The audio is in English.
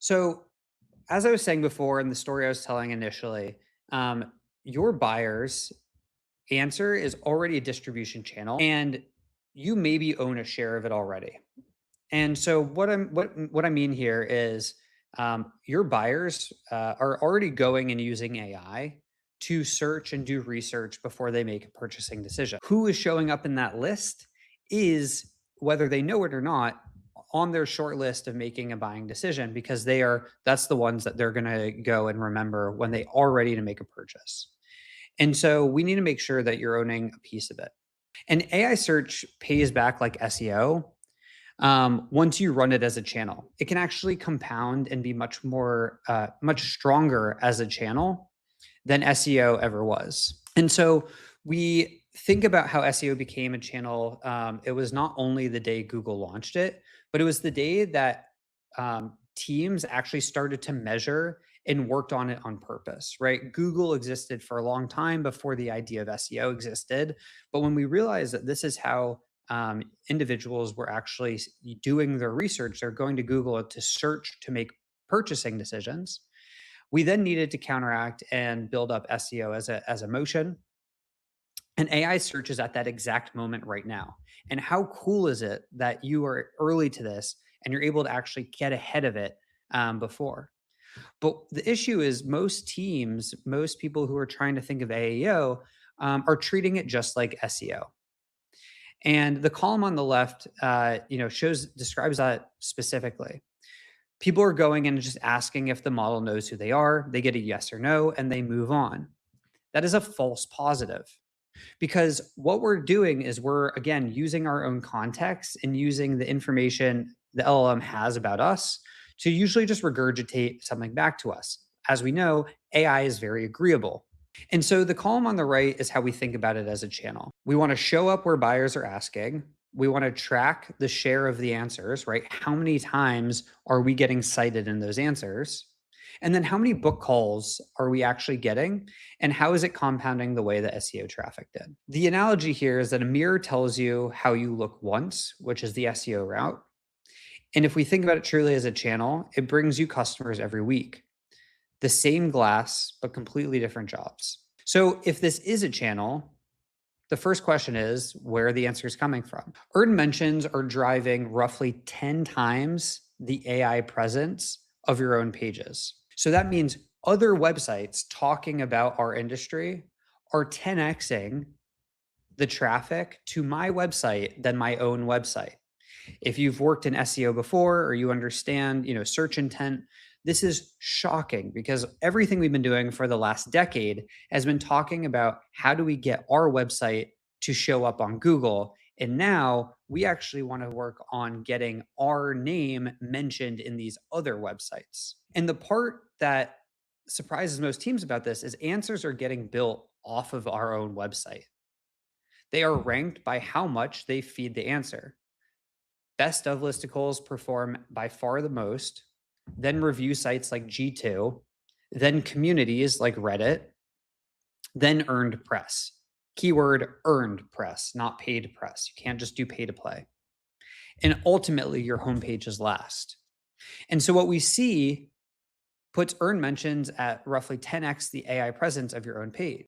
So, as I was saying before in the story I was telling initially, your buyer's answer is already a distribution channel, and you maybe own a share of it already. And so, what I mean here is, your buyers are already going and using AI to search and do research before they make a purchasing decision. Who is showing up in that list is, whether they know it or not, on their short list of making a buying decision, because that's the ones that they're going to go and remember when they are ready to make a purchase. And so we need to make sure that you're owning a piece of it. And AI search pays back like SEO. Once you run it as a channel, it can actually compound and be much stronger as a channel than SEO ever was. And so we think about how SEO became a channel. It was not only the day Google launched it, but it was the day that teams actually started to measure and worked on it on purpose, right? Google existed for a long time before the idea of SEO existed. But when we realized that this is how individuals were actually doing their research, they're going to Google to search to make purchasing decisions. We then needed to counteract and build up SEO as a motion. And AI search is at that exact moment right now. And how cool is it that you are early to this and you're able to actually get ahead of it before? But the issue is, most teams, most people who are trying to think of AEO are treating it just like SEO. And the column on the left, describes that specifically. People are going and just asking if the model knows who they are. They get a yes or no, and they move on. That is a false positive, because what we're doing is we're, again, using our own context and using the information the LLM has about us to usually just regurgitate something back to us. As we know, AI is very agreeable. And so the column on the right is how we think about it as a channel. We want to show up where buyers are asking. We want to track the share of the answers, right? How many times are we getting cited in those answers? And then how many book calls are we actually getting? And how is it compounding the way that SEO traffic did? The analogy here is that a mirror tells you how you look once, which is the SEO route. And if we think about it truly as a channel, it brings you customers every week. The same glass, but completely different jobs. So if this is a channel, the first question is, where are the answers coming from? Earned mentions are driving roughly 10 times the AI presence of your own pages. So that means other websites talking about our industry are 10xing the traffic to my website than my own website. If you've worked in SEO before, or you understand, search intent, this is shocking, because everything we've been doing for the last decade has been talking about how do we get our website to show up on Google. And now we actually want to work on getting our name mentioned in these other websites. And the part that surprises most teams about this is answers are getting built off of our own website. They are ranked by how much they feed the answer. Best of listicles perform by far the most, then review sites like G2, then communities like Reddit, then earned press. Keyword earned press, not paid press. You can't just do pay to play. And ultimately, your homepage is last. And so what we see puts earned mentions at roughly 10x the AI presence of your own page.